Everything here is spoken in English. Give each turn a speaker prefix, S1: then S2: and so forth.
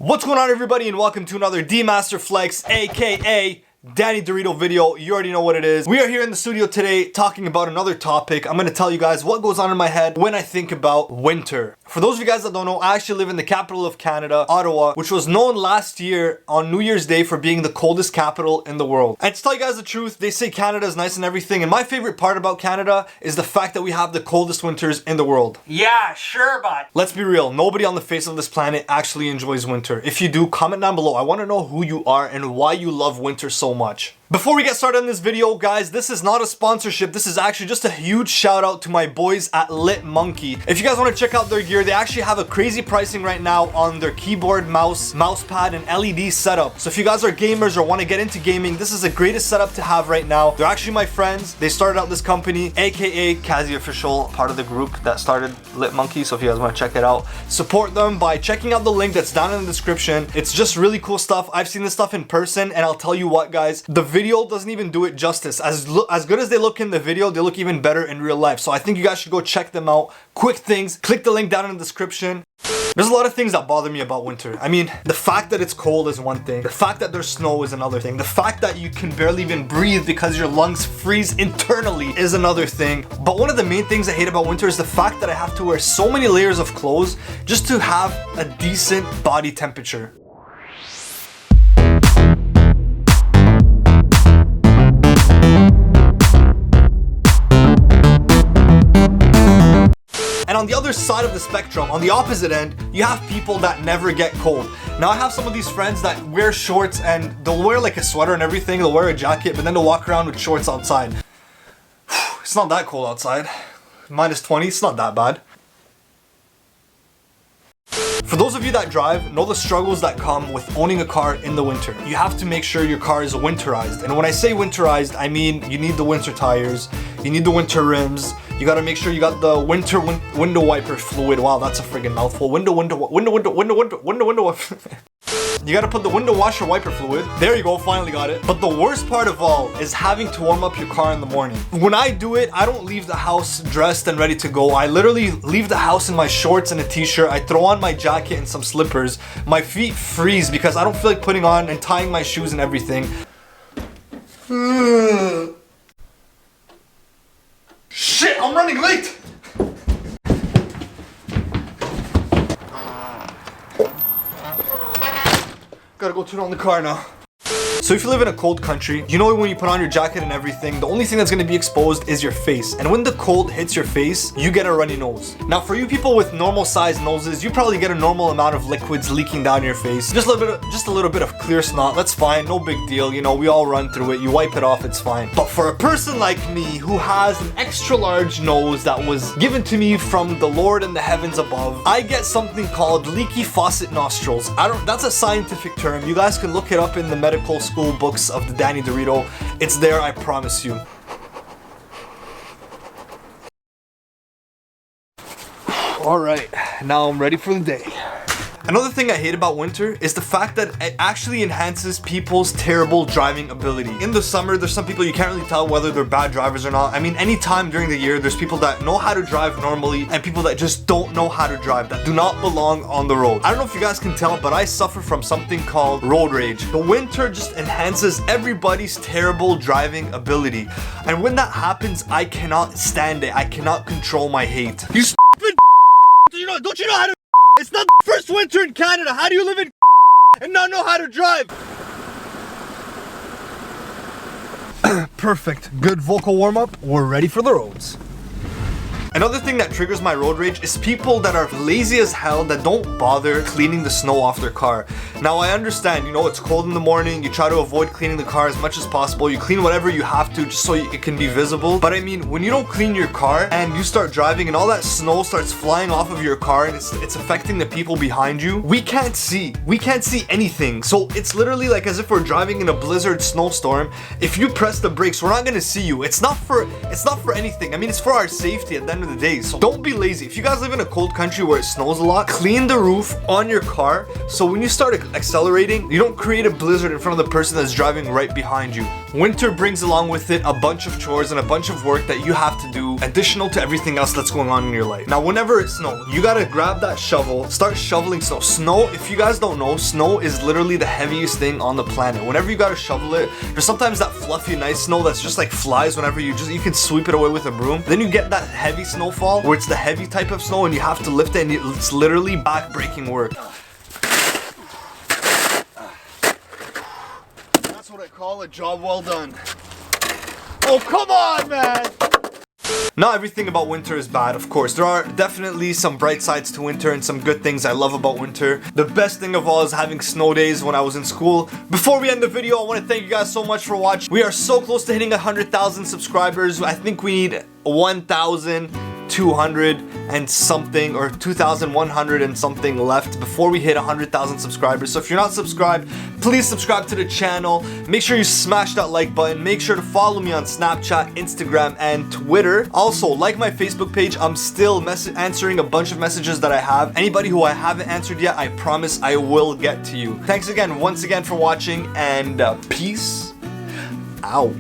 S1: What's going on, everybody, and welcome to another D-Master Flex, aka Danny Dorito video. You already know what it is. We are here in the studio today talking about another topic. I'm going to tell you guys what goes on in my head when I think about winter. For those of you guys that don't know, I actually live in the capital of Canada, Ottawa, which was known last year on New Year's Day for being the coldest capital in the world. And to tell you guys the truth, they say Canada is nice and everything, and my favorite part about Canada is the fact that we have the coldest winters in the world.
S2: Yeah, sure, but
S1: Let's be real, nobody on the face of this planet actually enjoys winter. If you do, comment down below. I want to know who you are and why you love winter so much. Before we get started on this video, guys, this is not a sponsorship. This is actually just a huge shout out to my boys at Lit Monkey. If you guys want to check out their gear, they actually have a crazy pricing right now on their keyboard, mouse pad, and LED setup. So if you guys are gamers or want to get into gaming, this is the greatest setup to have right now. They're actually my friends. They started out this company, aka Kazi Official, part of the group that started Lit Monkey. So if you guys want to check it out, support them by checking out the link that's down in the description. It's just really cool stuff. I've seen this stuff in person, and I'll tell you what, guys, the video doesn't even do it justice. As good as they look in the video, they look even better in real life. So I think you guys should go check them out. Quick things, click the link down in the description. There's a lot of things that bother me about winter. I mean, the fact that it's cold is one thing. The fact that there's snow is another thing. The fact that you can barely even breathe because your lungs freeze internally is another thing. But one of the main things I hate about winter is the fact that I have to wear so many layers of clothes just to have a decent body temperature. And on the other side of the spectrum, on the opposite end, you have people that never get cold. Now, I have some of these friends that wear shorts and they'll wear like a sweater and everything, they'll wear a jacket, but then they'll walk around with shorts outside. It's not that cold outside. Minus 20, it's not that bad. For those of you that drive, know the struggles that come with owning a car in the winter. You have to make sure your car is winterized. And when I say winterized, I mean you need the winter tires, you need the winter rims, you gotta make sure you got the window wiper fluid. Wow, that's a friggin' mouthful. Window wiper. You gotta put the window washer wiper fluid. There you go, finally got it. But the worst part of all is having to warm up your car in the morning. When I do it, I don't leave the house dressed and ready to go. I literally leave the house in my shorts and a t-shirt. I throw on my jacket and some slippers. My feet freeze because I don't feel like putting on and tying my shoes and everything. Shit, I'm running late! Gotta go turn on the car now. So if you live in a cold country, you know when you put on your jacket and everything, the only thing that's going to be exposed is your face. And when the cold hits your face, you get a runny nose. Now, for you people with normal sized noses, you probably get a normal amount of liquids leaking down your face. Just a little bit of clear snot. That's fine. No big deal. You know, we all run through it. You wipe it off. It's fine. But for a person like me who has an extra large nose that was given to me from the Lord in the heavens above, I get something called leaky faucet nostrils. That's a scientific term. You guys can look it up in the medical school books of the Danny Dorito. It's there, I promise you. Alright, now I'm ready for the day. Another thing I hate about winter is the fact that it actually enhances people's terrible driving ability. In the summer, there's some people you can't really tell whether they're bad drivers or not. I mean, anytime during the year, there's people that know how to drive normally and people that just don't know how to drive, that do not belong on the road. I don't know if you guys can tell, but I suffer from something called road rage. The winter just enhances everybody's terrible driving ability. And when that happens, I cannot stand it. I cannot control my hate. You stupid don't you know how to It's not the first winter in Canada. How do you live in and not know how to drive? Perfect. Good vocal warm-up. We're ready for the roads. Another thing that triggers my road rage is people that are lazy as hell that don't bother cleaning the snow off their car. Now, I understand, you know, it's cold in the morning, you try to avoid cleaning the car as much as possible, you clean whatever you have to just so it can be visible. But I mean, when you don't clean your car and you start driving and all that snow starts flying off of your car and it's affecting the people behind you, we can't see anything. So it's literally like as if we're driving in a blizzard snowstorm. If you press the brakes, we're not gonna see you. It's not for anything. I mean, it's for our safety at the end of the day. So don't be lazy. If you guys live in a cold country where it snows a lot, clean the roof on your car so when you start accelerating, you don't create a blizzard in front of the person that's driving right behind you. Winter brings along with it a bunch of chores and a bunch of work that you have to do additional to everything else that's going on in your life. Now, whenever it snows, you gotta grab that shovel, start shoveling snow. Snow, if you guys don't know, snow is literally the heaviest thing on the planet. Whenever you gotta shovel it, there's sometimes that fluffy, nice snow that's just like flies whenever you can sweep it away with a broom. Then you get that heavy snowfall where it's the heavy type of snow and you have to lift it, and it's literally back-breaking work. That's what I call a job well done. Oh, come on, man! Not everything about winter is bad, of course. There are definitely some bright sides to winter and some good things I love about winter. The best thing of all is having snow days when I was in school. Before we end the video, I want to thank you guys so much for watching. We are so close to hitting 100,000 subscribers. I think we need 1,200 and something, or 2,100 and something left before we hit 100,000 subscribers. So if you're not subscribed, please subscribe to the channel. Make sure you smash that like button. Make sure to follow me on Snapchat, Instagram, and Twitter. Also, like my Facebook page. I'm still answering a bunch of messages that I have. Anybody who I haven't answered yet, I promise I will get to you. Thanks again, once again, for watching, and peace out.